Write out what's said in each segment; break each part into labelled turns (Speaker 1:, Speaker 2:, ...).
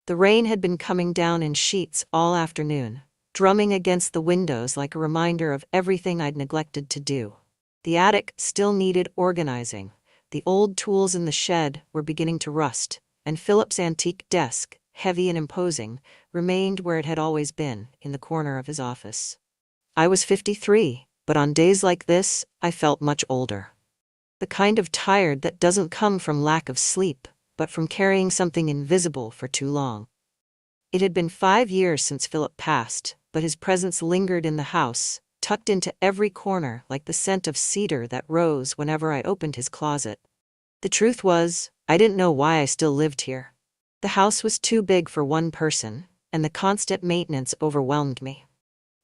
Speaker 1: The rain had been coming down in sheets all afternoon, drumming against the windows like a reminder of everything I'd neglected to do. The attic still needed organizing. The old tools in the shed were beginning to rust, and Philip's antique desk, heavy and imposing, remained where it had always been, in the corner of his office. I was 53, but on days like this, I felt much older. The kind of tired that doesn't come from lack of sleep, but from carrying something invisible for too long. It had been 5 years since Philip passed, but his presence lingered in the house, tucked into every corner like the scent of cedar that rose whenever I opened his closet. The truth was, I didn't know why I still lived here. The house was too big for one person, and the constant maintenance overwhelmed me.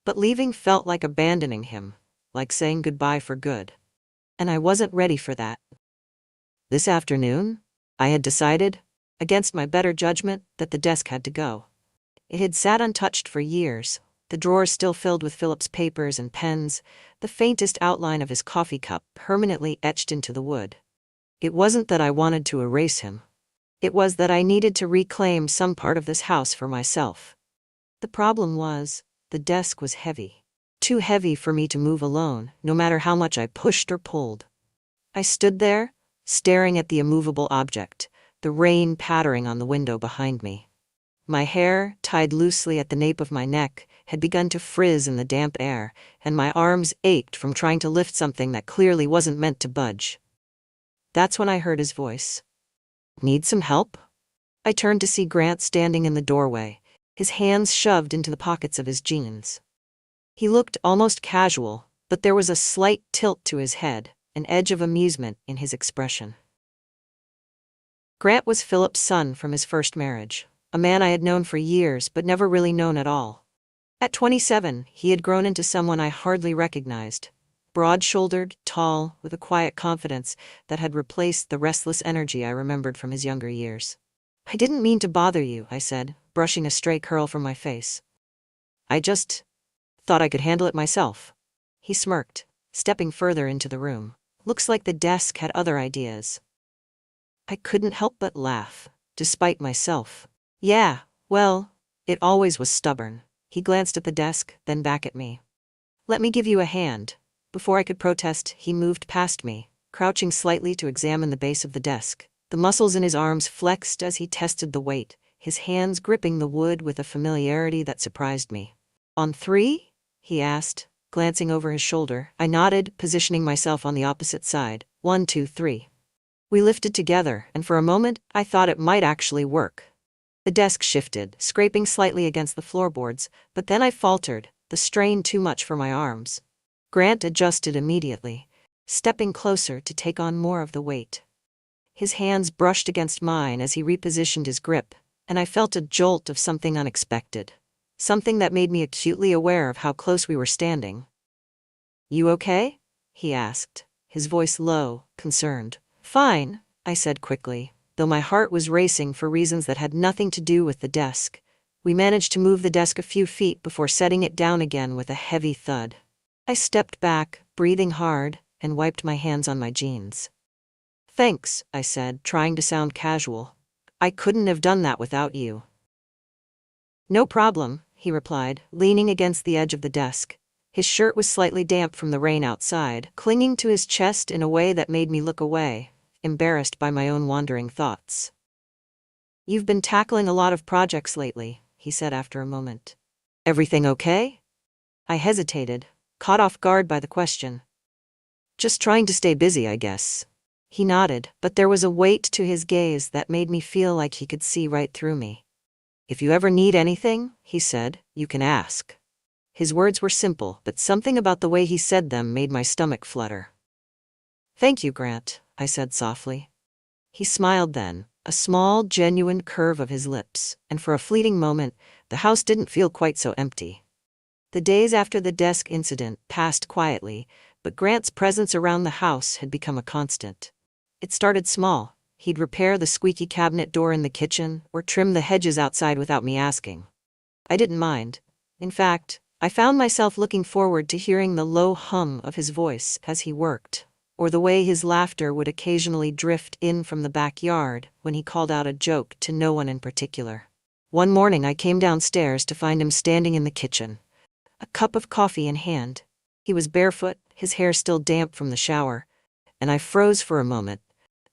Speaker 1: But leaving felt like abandoning him, like saying goodbye for good. And I wasn't ready for that. This afternoon, I had decided, against my better judgment, that the desk had to go. It had sat untouched for years, the drawers still filled with Philip's papers and pens, the faintest outline of his coffee cup permanently etched into the wood. It wasn't that I wanted to erase him. It was that I needed to reclaim some part of this house for myself. The problem was, the desk was heavy. Too heavy for me to move alone, no matter how much I pushed or pulled. I stood there, staring at the immovable object, the rain pattering on the window behind me. My hair, tied loosely at the nape of my neck, had begun to frizz in the damp air, and my arms ached from trying to lift something that clearly wasn't meant to budge. That's when I heard his voice. "Need some help?" I turned to see Grant standing in the doorway, his hands shoved into the pockets of his jeans. He looked almost casual, but there was a slight tilt to his head, an edge of amusement in his expression. Grant was Philip's son from his first marriage, a man I had known for years but never really known at all. At 27, he had grown into someone I hardly recognized. Broad-shouldered, tall, with a quiet confidence that had replaced the restless energy I remembered from his younger years. "I didn't mean to bother you," I said, brushing a stray curl from my face. "I just thought I could handle it myself." He smirked, stepping further into the room. "Looks like the desk had other ideas." I couldn't help but laugh, despite myself. "Yeah, well, it always was stubborn." He glanced at the desk, then back at me. "Let me give you a hand." Before I could protest, he moved past me, crouching slightly to examine the base of the desk. The muscles in his arms flexed as he tested the weight, his hands gripping the wood with a familiarity that surprised me. "On 3?" he asked, glancing over his shoulder. I nodded, positioning myself on the opposite side. 1, 2, 3. We lifted together, and for a moment, I thought it might actually work. The desk shifted, scraping slightly against the floorboards, but then I faltered, the strain too much for my arms. Grant adjusted immediately, stepping closer to take on more of the weight. His hands brushed against mine as he repositioned his grip, and I felt a jolt of something unexpected. Something that made me acutely aware of how close we were standing. "You okay?" he asked, his voice low, concerned. "Fine," I said quickly, though my heart was racing for reasons that had nothing to do with the desk. We managed to move the desk a few feet before setting it down again with a heavy thud. I stepped back, breathing hard, and wiped my hands on my jeans. "Thanks," I said, trying to sound casual. "I couldn't have done that without you." "No problem," he replied, leaning against the edge of the desk. His shirt was slightly damp from the rain outside, clinging to his chest in a way that made me look away, embarrassed by my own wandering thoughts. "You've been tackling a lot of projects lately," he said after a moment. "Everything okay?" I hesitated, caught off guard by the question. "Just trying to stay busy, I guess." He nodded, but there was a weight to his gaze that made me feel like he could see right through me. "If you ever need anything," he said, "you can ask." His words were simple, but something about the way he said them made my stomach flutter. "Thank you, Grant," I said softly. He smiled then, a small, genuine curve of his lips, and for a fleeting moment, the house didn't feel quite so empty. The days after the desk incident passed quietly, but Grant's presence around the house had become a constant. It started small. He'd repair the squeaky cabinet door in the kitchen, or trim the hedges outside without me asking. I didn't mind. In fact, I found myself looking forward to hearing the low hum of his voice as he worked, or the way his laughter would occasionally drift in from the backyard when he called out a joke to no one in particular. One morning I came downstairs to find him standing in the kitchen, a cup of coffee in hand. He was barefoot, his hair still damp from the shower, and I froze for a moment,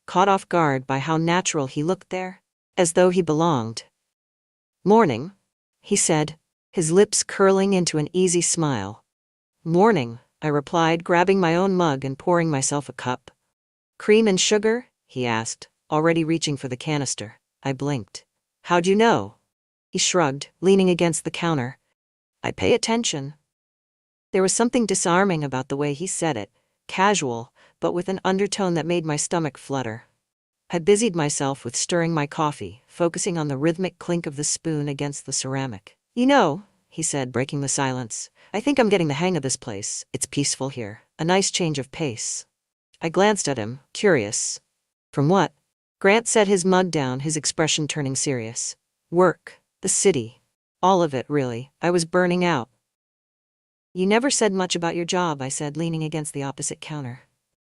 Speaker 1: caught off guard by how natural he looked there, as though he belonged. "Morning," he said, his lips curling into an easy smile. "Morning," I replied, grabbing my own mug and pouring myself a cup. "Cream and sugar?" he asked, already reaching for the canister. I blinked. "How'd you know?" He shrugged, leaning against the counter. "I pay attention." There was something disarming about the way he said it, casual, but with an undertone that made my stomach flutter. I busied myself with stirring my coffee, focusing on the rhythmic clink of the spoon against the ceramic. "You know," he said, breaking the silence, "I think I'm getting the hang of this place. It's peaceful here, a nice change of pace." I glanced at him, curious. "From what?" Grant set his mug down, his expression turning serious. "Work. The city. All of it, really. I was burning out." "You never said much about your job," I said, leaning against the opposite counter.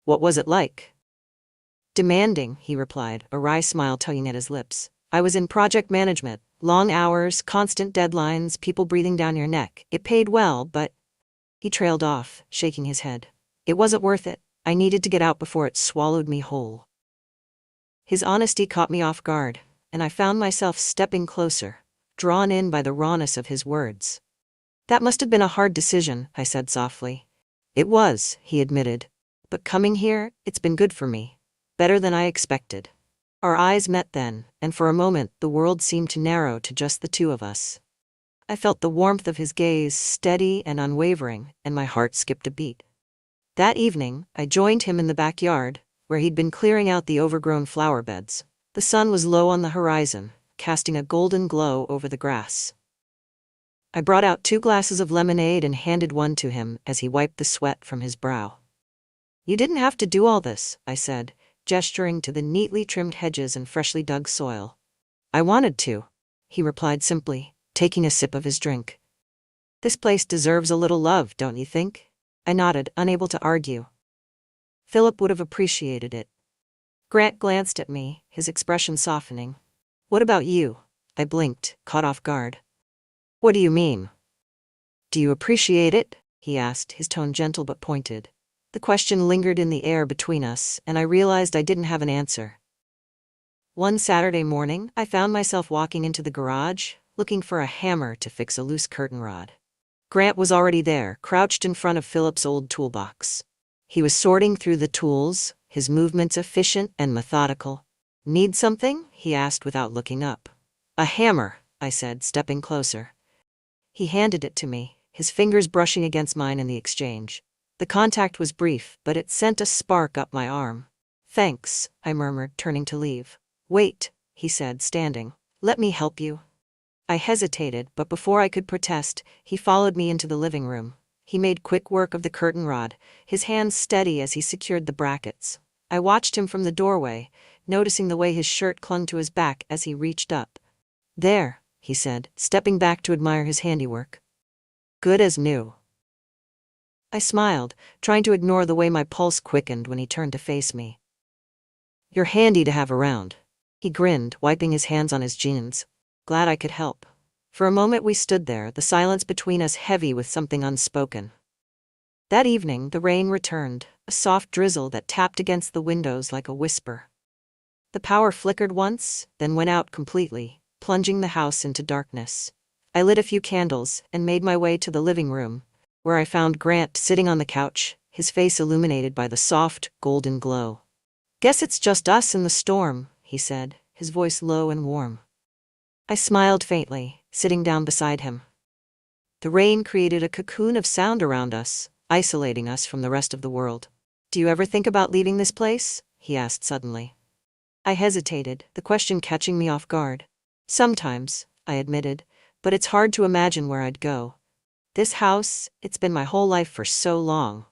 Speaker 1: "What was it like?" "Demanding," he replied, a wry smile tugging at his lips. "I was in project management. Long hours, constant deadlines, people breathing down your neck. It paid well, but—" He trailed off, shaking his head. "It wasn't worth it. I needed to get out before it swallowed me whole." His honesty caught me off guard, and I found myself stepping closer, drawn in by the rawness of his words. "That must have been a hard decision," I said softly. "It was," he admitted. "But coming here, it's been good for me. Better than I expected." Our eyes met then, and for a moment the world seemed to narrow to just the two of us. I felt the warmth of his gaze, steady and unwavering, and my heart skipped a beat. That evening, I joined him in the backyard, where he'd been clearing out the overgrown flower beds. The sun was low on the horizon, casting a golden glow over the grass. I brought out 2 glasses of lemonade and handed one to him as he wiped the sweat from his brow. "You didn't have to do all this," I said, gesturing to the neatly trimmed hedges and freshly dug soil. "I wanted to," he replied simply, taking a sip of his drink. "This place deserves a little love, don't you think?" I nodded, unable to argue. "Philip would have appreciated it." Grant glanced at me, his expression softening. "What about you?" I blinked, caught off guard. "What do you mean?" "Do you appreciate it?" he asked, his tone gentle but pointed. The question lingered in the air between us, and I realized I didn't have an answer. One Saturday morning, I found myself walking into the garage, looking for a hammer to fix a loose curtain rod. Grant was already there, crouched in front of Philip's old toolbox. He was sorting through the tools, his movements efficient and methodical. "Need something?" he asked without looking up. "A hammer," I said, stepping closer. He handed it to me, his fingers brushing against mine in the exchange. The contact was brief, but it sent a spark up my arm. "Thanks," I murmured, turning to leave. "Wait," he said, standing. "Let me help you." I hesitated, but before I could protest, he followed me into the living room. He made quick work of the curtain rod, his hands steady as he secured the brackets. I watched him from the doorway, noticing the way his shirt clung to his back as he reached up. "There," he said, stepping back to admire his handiwork. "Good as new." I smiled, trying to ignore the way my pulse quickened when he turned to face me. "You're handy to have around." He grinned, wiping his hands on his jeans. "Glad I could help." For a moment we stood there, the silence between us heavy with something unspoken. That evening, the rain returned, a soft drizzle that tapped against the windows like a whisper. The power flickered once, then went out completely, plunging the house into darkness. I lit a few candles and made my way to the living room, where I found Grant sitting on the couch, his face illuminated by the soft, golden glow. "Guess it's just us in the storm," he said, his voice low and warm. I smiled faintly, sitting down beside him. The rain created a cocoon of sound around us, isolating us from the rest of the world. "Do you ever think about leaving this place?" he asked suddenly. I hesitated, the question catching me off guard. "Sometimes," I admitted, "but it's hard to imagine where I'd go. This house, it's been my whole life for so long."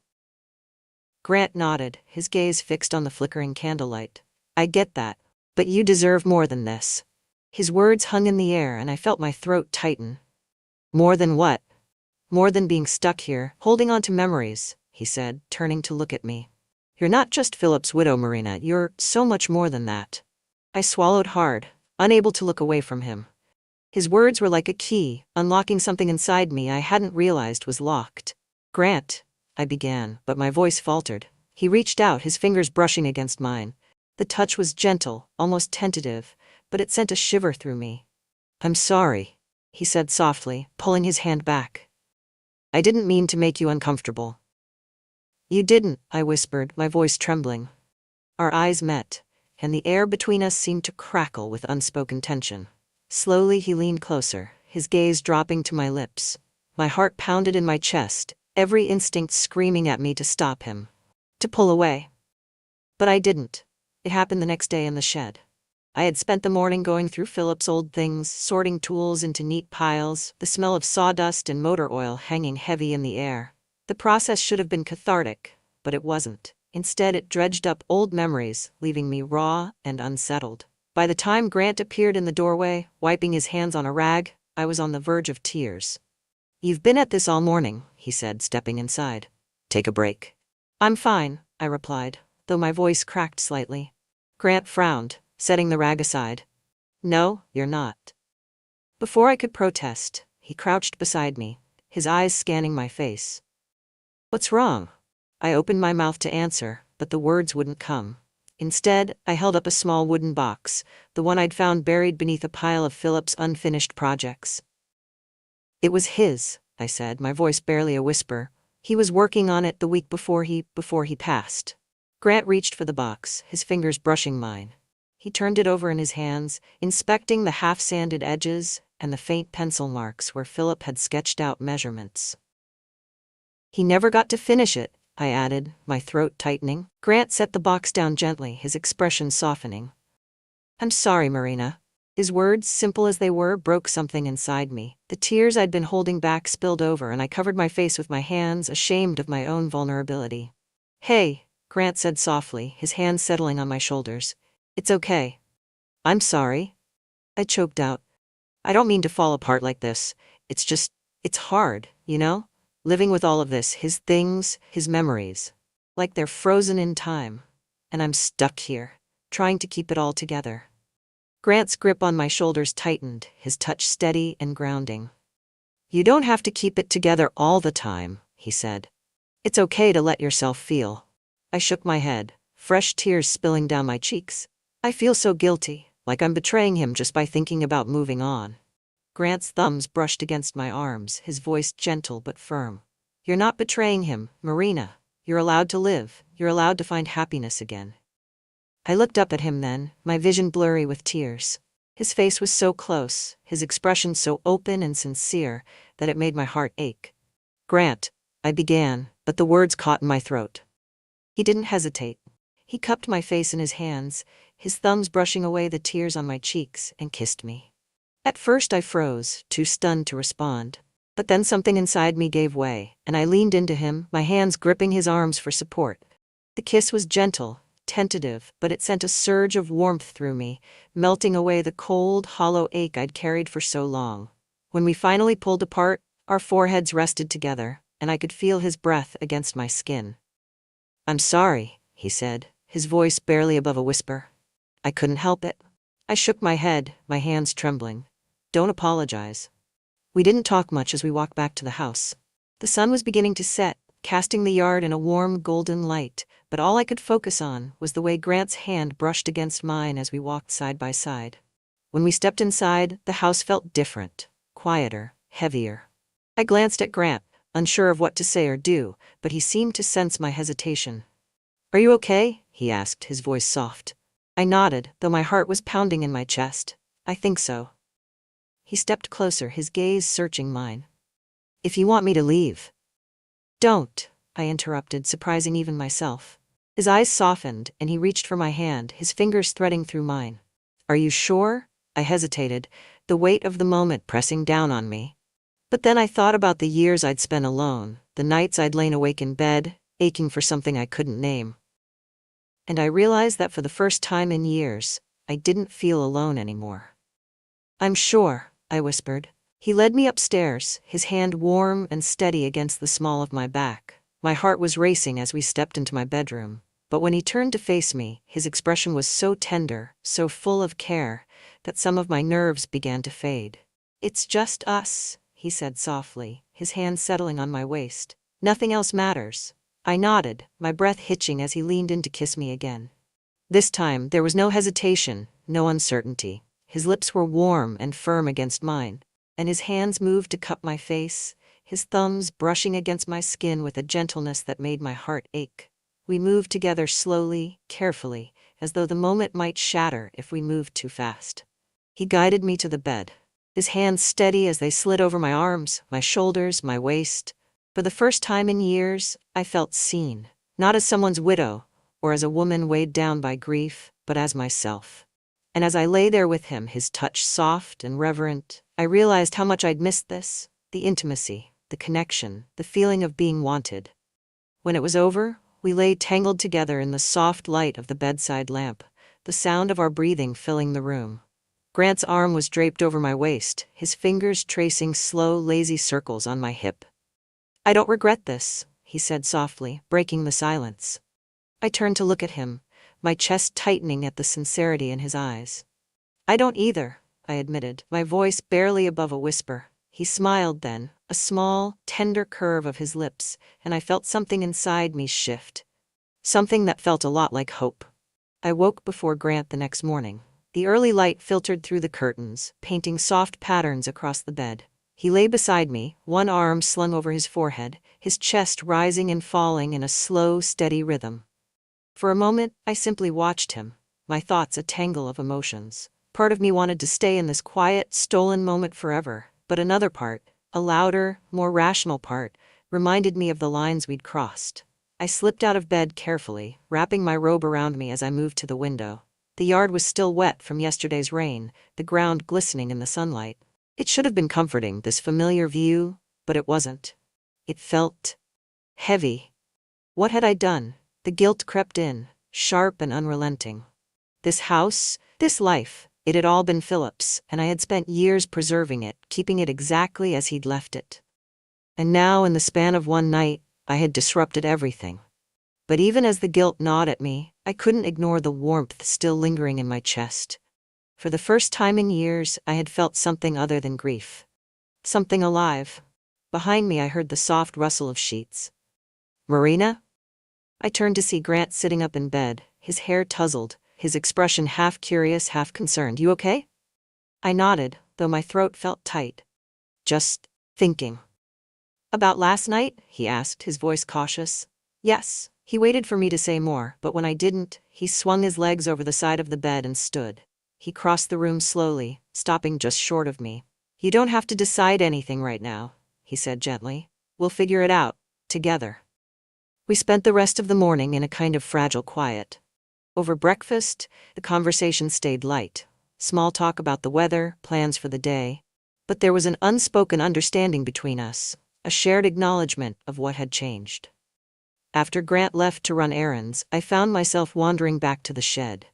Speaker 1: Grant nodded, his gaze fixed on the flickering candlelight. "I get that. But you deserve more than this." His words hung in the air and I felt my throat tighten. "More than what?" "More than being stuck here, holding on to memories," he said, turning to look at me. "You're not just Philip's widow, Marina, you're so much more than that." I swallowed hard, unable to look away from him. His words were like a key, unlocking something inside me I hadn't realized was locked. "Grant," I began, but my voice faltered. He reached out, his fingers brushing against mine. The touch was gentle, almost tentative, but it sent a shiver through me. "I'm sorry," he said softly, pulling his hand back. "I didn't mean to make you uncomfortable." "You didn't," I whispered, my voice trembling. Our eyes met, and the air between us seemed to crackle with unspoken tension. Slowly he leaned closer, his gaze dropping to my lips. My heart pounded in my chest, every instinct screaming at me to stop him, to pull away. But I didn't. It happened the next day in the shed. I had spent the morning going through Philip's old things, sorting tools into neat piles, the smell of sawdust and motor oil hanging heavy in the air. The process should have been cathartic, but it wasn't. Instead, it dredged up old memories, leaving me raw and unsettled. By the time Grant appeared in the doorway, wiping his hands on a rag, I was on the verge of tears. "You've been at this all morning," he said, stepping inside. "Take a break." "I'm fine," I replied, though my voice cracked slightly. Grant frowned, setting the rag aside. "No, you're not." Before I could protest, he crouched beside me, his eyes scanning my face. "What's wrong?" I opened my mouth to answer, but the words wouldn't come. Instead, I held up a small wooden box, the one I'd found buried beneath a pile of Philip's unfinished projects. "It was his," I said, my voice barely a whisper. "He was working on it the week before he passed." Grant reached for the box, his fingers brushing mine. He turned it over in his hands, inspecting the half-sanded edges and the faint pencil marks where Philip had sketched out measurements. "He never got to finish it," I added, my throat tightening. Grant set the box down gently, his expression softening. "I'm sorry, Marina." His words, simple as they were, broke something inside me. The tears I'd been holding back spilled over, and I covered my face with my hands, ashamed of my own vulnerability. "Hey," Grant said softly, his hands settling on my shoulders. "It's okay." "I'm sorry," I choked out. "I don't mean to fall apart like this. It's hard, you know? Living with all of this, his things, his memories. Like they're frozen in time. And I'm stuck here, trying to keep it all together." Grant's grip on my shoulders tightened, his touch steady and grounding. "You don't have to keep it together all the time," he said. "It's okay to let yourself feel." I shook my head, fresh tears spilling down my cheeks. "I feel so guilty, like I'm betraying him just by thinking about moving on." Grant's thumbs brushed against my arms, his voice gentle but firm. "You're not betraying him, Marina. You're allowed to live. You're allowed to find happiness again." I looked up at him then, my vision blurry with tears. His face was so close, his expression so open and sincere, that it made my heart ache. "Grant," I began, but the words caught in my throat. He didn't hesitate. He cupped my face in his hands, his thumbs brushing away the tears on my cheeks, and kissed me. At first I froze, too stunned to respond. But then something inside me gave way, and I leaned into him, my hands gripping his arms for support. The kiss was gentle, tentative, but it sent a surge of warmth through me, melting away the cold, hollow ache I'd carried for so long. When we finally pulled apart, our foreheads rested together, and I could feel his breath against my skin. "I'm sorry," he said, his voice barely above a whisper. "I couldn't help it." I shook my head, my hands trembling. "Don't apologize." We didn't talk much as we walked back to the house. The sun was beginning to set, casting the yard in a warm golden light, but all I could focus on was the way Grant's hand brushed against mine as we walked side by side. When we stepped inside, the house felt different, quieter, heavier. I glanced at Grant, unsure of what to say or do, but he seemed to sense my hesitation. "Are you okay?" he asked, his voice soft. I nodded, though my heart was pounding in my chest. "I think so." He stepped closer, his gaze searching mine. "If you want me to leave." "Don't," I interrupted, surprising even myself. His eyes softened, and he reached for my hand, his fingers threading through mine. "Are you sure?" I hesitated, the weight of the moment pressing down on me. But then I thought about the years I'd spent alone, the nights I'd lain awake in bed, aching for something I couldn't name. And I realized that for the first time in years, I didn't feel alone anymore. "I'm sure," I whispered. He led me upstairs, his hand warm and steady against the small of my back. My heart was racing as we stepped into my bedroom. But when he turned to face me, his expression was so tender, so full of care, that some of my nerves began to fade. It's just us, he said softly, his hand settling on my waist. Nothing else matters. I nodded, my breath hitching as he leaned in to kiss me again. This time, there was no hesitation, no uncertainty. His lips were warm and firm against mine, and his hands moved to cup my face, his thumbs brushing against my skin with a gentleness that made my heart ache. We moved together slowly, carefully, as though the moment might shatter if we moved too fast. He guided me to the bed, his hands steady as they slid over my arms, my shoulders, my waist. For the first time in years, I felt seen, not as someone's widow, or as a woman weighed down by grief, but as myself. And as I lay there with him, his touch soft and reverent, I realized how much I'd missed this, the intimacy, the connection, the feeling of being wanted. When it was over, we lay tangled together in the soft light of the bedside lamp, the sound of our breathing filling the room. Grant's arm was draped over my waist, his fingers tracing slow, lazy circles on my hip. I don't regret this, he said softly, breaking the silence. I turned to look at him, my chest tightening at the sincerity in his eyes. I don't either, I admitted, my voice barely above a whisper. He smiled then, a small, tender curve of his lips, and I felt something inside me shift. Something that felt a lot like hope. I woke before Grant the next morning. The early light filtered through the curtains, painting soft patterns across the bed. He lay beside me, one arm slung over his forehead, his chest rising and falling in a slow, steady rhythm. For a moment, I simply watched him, my thoughts a tangle of emotions. Part of me wanted to stay in this quiet, stolen moment forever, but another part, a louder, more rational part, reminded me of the lines we'd crossed. I slipped out of bed carefully, wrapping my robe around me as I moved to the window. The yard was still wet from yesterday's rain, the ground glistening in the sunlight. It should have been comforting, this familiar view, but it wasn't. It felt heavy. What had I done? The guilt crept in, sharp and unrelenting. This house, this life, it had all been Philip's, and I had spent years preserving it, keeping it exactly as he'd left it. And now, in the span of one night, I had disrupted everything. But even as the guilt gnawed at me, I couldn't ignore the warmth still lingering in my chest. For the first time in years, I had felt something other than grief. Something alive. Behind me, I heard the soft rustle of sheets. Marina? I turned to see Grant sitting up in bed, his hair tousled, his expression half curious, half concerned. You okay? I nodded, though my throat felt tight. Just thinking. About last night? He asked, his voice cautious. Yes. He waited for me to say more, but when I didn't, he swung his legs over the side of the bed and stood. He crossed the room slowly, stopping just short of me. You don't have to decide anything right now, he said gently. We'll figure it out, together. We spent the rest of the morning in a kind of fragile quiet. Over breakfast, the conversation stayed light. Small talk about the weather, plans for the day. But there was an unspoken understanding between us, a shared acknowledgement of what had changed. After Grant left to run errands, I found myself wandering back to the shed.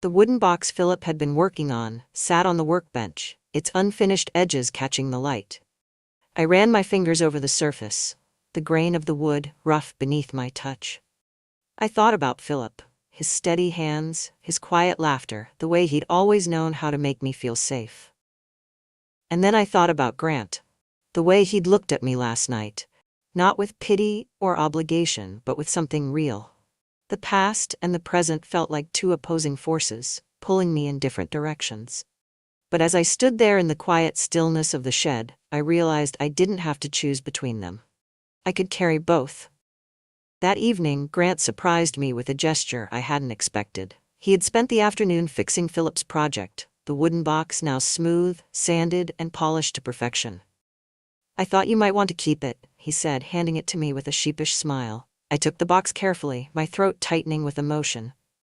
Speaker 1: The wooden box Philip had been working on sat on the workbench, its unfinished edges catching the light. I ran my fingers over the surface, the grain of the wood rough beneath my touch. I thought about Philip, his steady hands, his quiet laughter, the way he'd always known how to make me feel safe. And then I thought about Grant, the way he'd looked at me last night, not with pity or obligation, but with something real. The past and the present felt like two opposing forces, pulling me in different directions. But as I stood there in the quiet stillness of the shed, I realized I didn't have to choose between them. I could carry both. That evening, Grant surprised me with a gesture I hadn't expected. He had spent the afternoon fixing Philip's project, the wooden box now smooth, sanded, and polished to perfection. I thought you might want to keep it, he said, handing it to me with a sheepish smile. I took the box carefully, my throat tightening with emotion.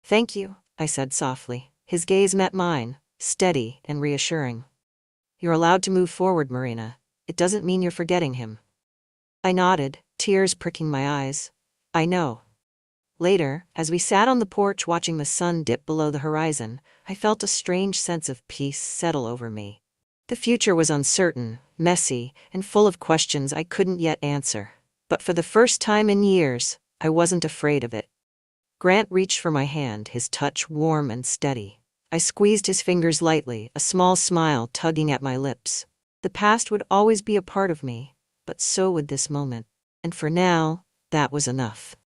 Speaker 1: Thank you, I said softly. His gaze met mine, steady and reassuring. You're allowed to move forward, Marina. It doesn't mean you're forgetting him. I nodded, tears pricking my eyes. I know. Later, as we sat on the porch watching the sun dip below the horizon, I felt a strange sense of peace settle over me. The future was uncertain, messy, and full of questions I couldn't yet answer. But for the first time in years, I wasn't afraid of it. Grant reached for my hand, his touch warm and steady. I squeezed his fingers lightly, a small smile tugging at my lips. The past would always be a part of me, but so would this moment. And for now, that was enough.